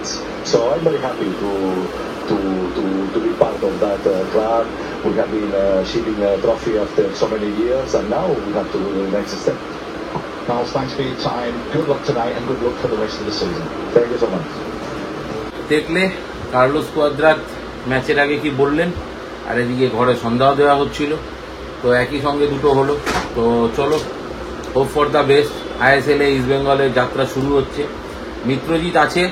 fans. So I'm very happy to be part of that club. We have been shipping a trophy after so many years, and now we have to do the next step. Miles, thanks for your time. Good luck tonight and good luck for the rest of the season. Thank you so much. দেখলে Carlos Cuadrat ম্যাচের আগে কি বললেন, আর এদিকে ঘরে সন্ধ্যাও দেওয়া হচ্ছিল, তো একই সঙ্গে দুটো হলো। তো চলো, হোপ ফর দ্য বেস্ট। আইএসএলে ইস্ট বেঙ্গলের যাত্রা শুরু হচ্ছে। মিত্রজিৎ আছে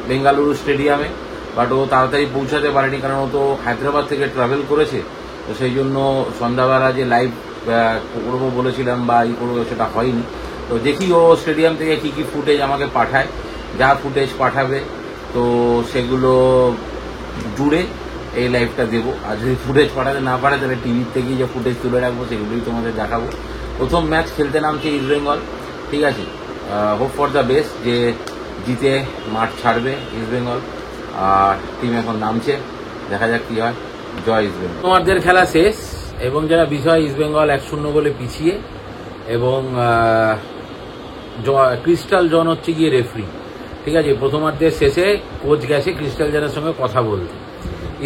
বেঙ্গালুরু স্টেডিয়ামে, বাট ও তাড়াতাড়ি পৌঁছাতে পারেনি, কারণ ও তো হায়দ্রাবাদ থেকে ট্রাভেল করেছে। তো সেই জন্য সন্ধ্যাবেলা যে লাইভ করবো বলেছিলাম বা ই করবো সেটা হয়নি। তো দেখি ও স্টেডিয়াম থেকে কী কী ফুটেজ আমাকে পাঠায়, যা ফুটেজ পাঠাবে তো সেগুলো জুড়ে এই লাইভটা দেবো। আর যদি ফুটেজ পাঠাতে না পারে তাহলে টিভির থেকেই যে ফুটেজ তুলে রাখবো সেগুলোই তোমাদের দেখাবো। প্রথম ম্যাচ খেলতে নামছে ইস্ট বেঙ্গল, ঠিক আছে। হোপ ফর দ্য বেস্ট যে জিতে মাঠ ছাড়বে ইস্ট বেঙ্গল, আর টিম এখন নামছে, দেখা যাক কী হয়। জয় ইস্ট বেঙ্গল। তোমাদের খেলা শেষ এবং যারা বিষয় ইস্ট বেঙ্গল 1-0 বলে পিছিয়ে, এবং ক্রিস্টাল জন হচ্ছে গিয়ে রেফারি, ঠিক আছে। প্রথমার্ধের শেষে কোচ গেছে ক্রিস্টাল জনের সঙ্গে কথা বলতে।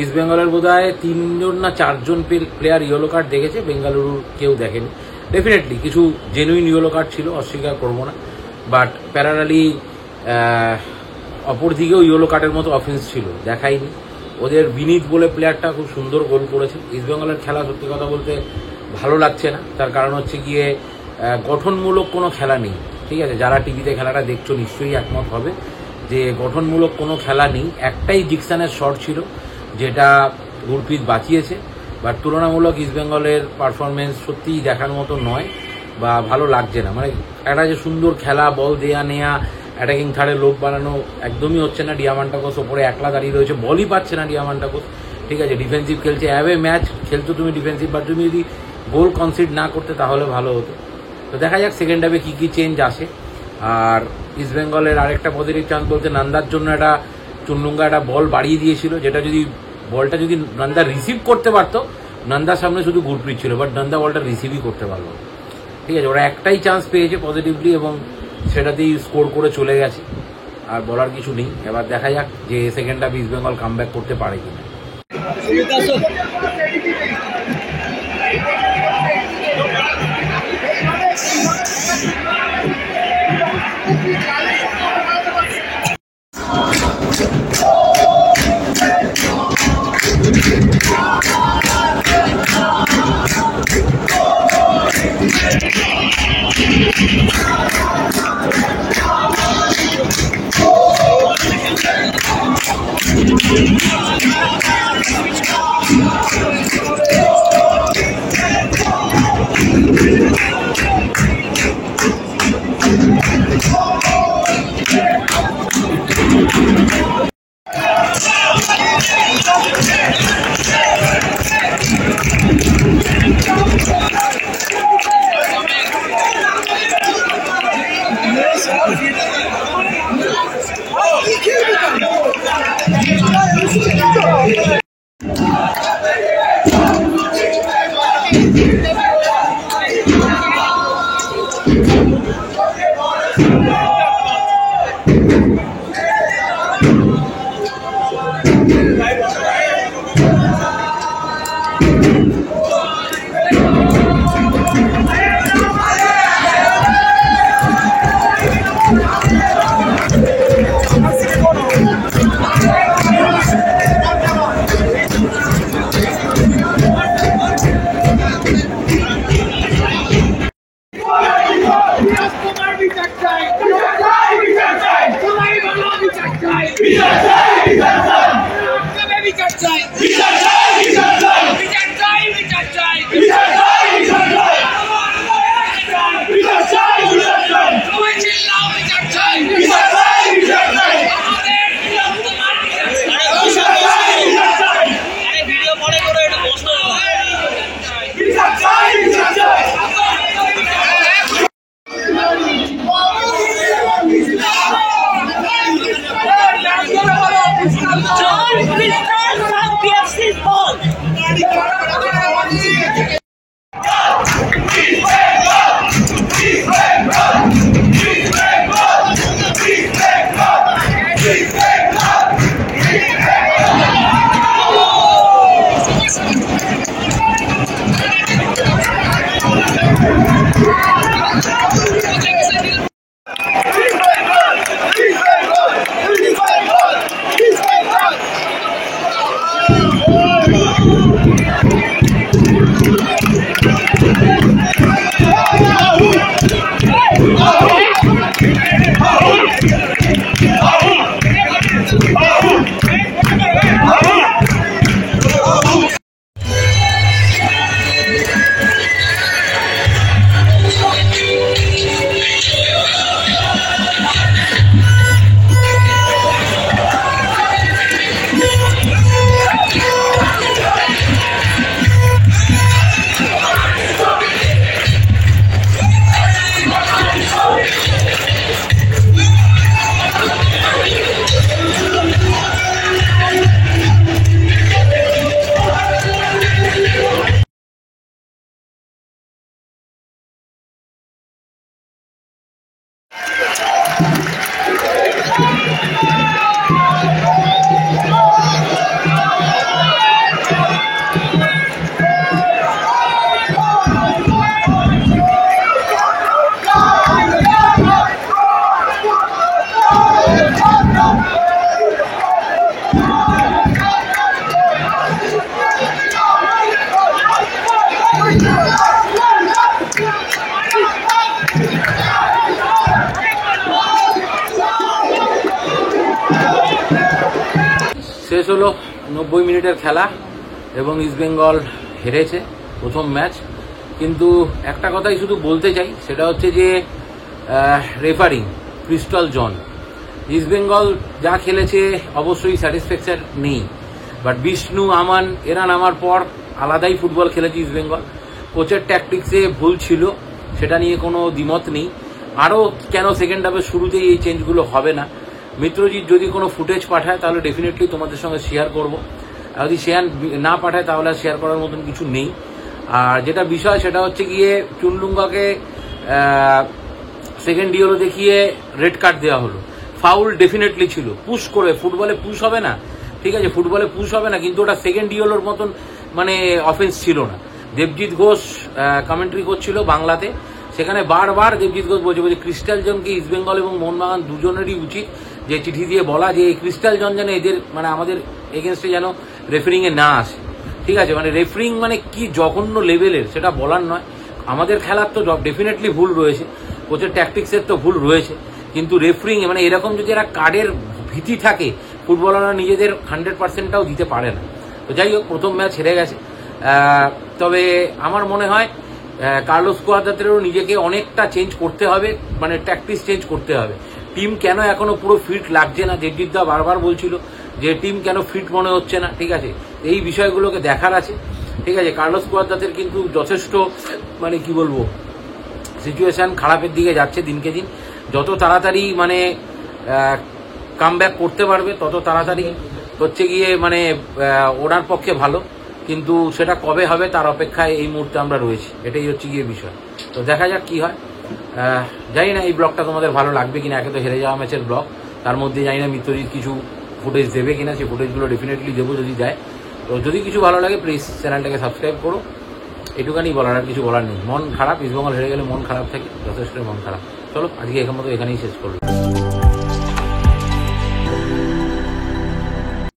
ইস্ট বেঙ্গলের বোধহয় 3জন না 4জন প্লেয়ার ইয়েলো কার্ড দেখেছে, বেঙ্গালুরুর কেউ দেখেনি। ডেফিনেটলি কিছু জেনুইন ইয়েলো কার্ড ছিল, অস্বীকার করবো না, বাট প্যারালালি অপর দিকেও ইয়েলো কার্ডের মতো অফেন্স ছিল, দেখায়নি। ওদের বিনীত বলে প্লেয়ারটা খুব সুন্দর গোল করেছে। ইস্ট বেঙ্গলের খেলা সত্যি কথা বলতে ভালো লাগছে না, তার কারণ হচ্ছে গিয়ে গঠনমূলক কোনো খেলা নেই, ঠিক আছে। যারা টিভিতে খেলাটা দেখছো নিশ্চয়ই একমত হবে যে গঠনমূলক কোনো খেলা নেই। একটাই ডিকসনের শট ছিল যেটা গুরপ্রীত বাঁচিয়েছে, বাট তুলনামূলক ইস্ট বেঙ্গলের পারফরমেন্স সত্যিই দেখার মতো নয় বা ভালো লাগছে না। মানে একটা যে সুন্দর খেলা, বল দেয়া নেয়া, অ্যাটাকিং থার্ডে লোক বানানো একদমই হচ্ছে না। ডিয়ামান্টাকোস ওপরে একলা দাঁড়িয়ে রয়েছে, বলই পাচ্ছে না ডিয়ামান্টাকোস, ঠিক আছে। ডিফেন্সিভ খেলছে, অ্যাওয়ে ম্যাচ খেলছো তুমি ডিফেন্সিভ, বাট তুমি যদি গোল কনসিড না করতে তাহলে ভালো হতো। তো দেখা যাক সেকেন্ড হাফে কী কী চেঞ্জ আসে। আর ইস্ট বেঙ্গলের আরেকটা পজিটিভ চান্স বলতে নান্দার জন্য একটা চুনডুঙ্গা একটা বল বাড়িয়ে দিয়েছিল, যেটা যদি বলটা যদি নান্দা রিসিভ করতে পারতো, নান্দার সামনে শুধু গুরপ্রীত ছিল, বাট নান্দা বলটা রিসিভই করতে পারলো, ঠিক আছে। ওরা একটাই চান্স পেয়েছে পজিটিভলি এবং সেটাতেই স্কোর করে চলে গেছে, আর বলার কিছু নেই। এবার দেখা যাক যে second half east Bengal comeback করতে পারে কিনা। John, শেষ হলো 90 মিনিটের খেলা এবং ইস্টবেঙ্গল হেরেছে প্রথম ম্যাচ। কিন্তু একটা কথাই শুধু বলতে চাই, সেটা হচ্ছে যে রেফারিং ক্রিস্টাল জন, ইস্টবেঙ্গল যা খেলেছে অবশ্যই স্যাটিসফ্যাকশন নেই, বাট বিষ্ণু আমান এরা নামার পর আলাদাই ফুটবল খেলেছে ইস্টবেঙ্গল। কোচের ট্যাকটিক্সে ভুল ছিল, সেটা নিয়ে কোনো দ্বিমত নেই। আরও কেন সেকেন্ড হাফের শুরুতেই এই চেঞ্জগুলো হবে না? মিত্রজিৎ যদি কোনো ফুটেজ পাঠায় তাহলে ডেফিনেটলি তোমাদের সঙ্গে শেয়ার করব, যদি শেয়ার না পাঠায় তাহলে শেয়ার করার মতন কিছু নেই। আর যেটা বিষয় সেটা হচ্ছে গিয়ে চুনলুঙ্গাকে সেকেন্ড ইয়েলো দেখিয়ে রেড কার্ড দেওয়া হলো, ফাউল ডেফিনেটলি ছিল। পুশ করে ফুটবলে পুশ হবে না, ঠিক আছে, ফুটবলে পুশ হবে না, কিন্তু ওটা সেকেন্ড ইয়েলোর মতন মানে অফেন্স ছিল না। দেবজিৎ ঘোষ কমেন্ট্রি করছিল বাংলাতে, সেখানে বারবার দেবজিৎ ঘোষ বলছে ক্রিস্টাল জনকে ইস্টবেঙ্গল এবং মোহনবাগান দুজনেরই উচিত যে চিঠি দিয়ে বলা যে এই ক্রিস্টাল জন যেন এদের মানে আমাদের এগেনস্টে যেন রেফারিং এ না আসে, ঠিক আছে। মানে রেফারিং মানে কি জঘন্য লেভেলের সেটা বলার নয়। আমাদের খেলার তো ডেফিনেটলি ভুল রয়েছে, কোচের ট্যাকটিক্সের তো ভুল রয়েছে, কিন্তু রেফারিং মানে এরকম যদি একটা কার্ডের ভীতি থাকে, ফুটবলাররা নিজেদের 100%টাও দিতে পারে না। তো যাই হোক, প্রথম ম্যাচ হেরে গেছে। তবে আমার মনে হয় কার্লোস কুয়াদ্রাতেরও নিজেকে অনেকটা চেঞ্জ করতে হবে, মানে ট্যাকটিক্স চেঞ্জ করতে হবে। টিম কেন এখনো পুরো ফিট লাগছে না, দেবজিৎদা বারবার বলছিল যে টিম কেন ফিট মনে হচ্ছে না, ঠিক আছে, এই বিষয়গুলোকে দেখার আছে, ঠিক আছে। কার্লোস কুয়াদ্রাতের কিন্তু যথেষ্ট মানে কি বলবো সিচুয়েশন খারাপের দিকে যাচ্ছে দিনকে দিন। যত তাড়াতাড়ি মানে কামব্যাক করতে পারবে তত তাড়াতাড়ি হচ্ছে গিয়ে মানে ওনার পক্ষে ভালো, কিন্তু সেটা কবে হবে তার অপেক্ষায় এই মুহূর্তে আমরা রয়েছি, এটাই হচ্ছে গিয়ে বিষয়। তো দেখা যাক কি হয়। জানি না এই ব্লগটা তোমাদের ভালো লাগবে কিনা, একে তো হেরে যাওয়া ম্যাচের ব্লগ, তার মধ্যে জানি না মিত্রজিৎ কিছু ফুটেজ দেবে কিনা, সেই ফুটেজগুলো ডেফিনেটলি দেবো যদি দেয়। তো যদি কিছু ভালো লাগে প্লিজ চ্যানেলটাকে সাবস্ক্রাইব করো, এটুখানি বলার, আর কিছু বলার নেই। মন খারাপ, ইস্টবেঙ্গল হেরে গেলে মন খারাপ থাকে, যথেষ্ট মন খারাপ। চলো আজকে এখান মতো এখানেই শেষ করবো।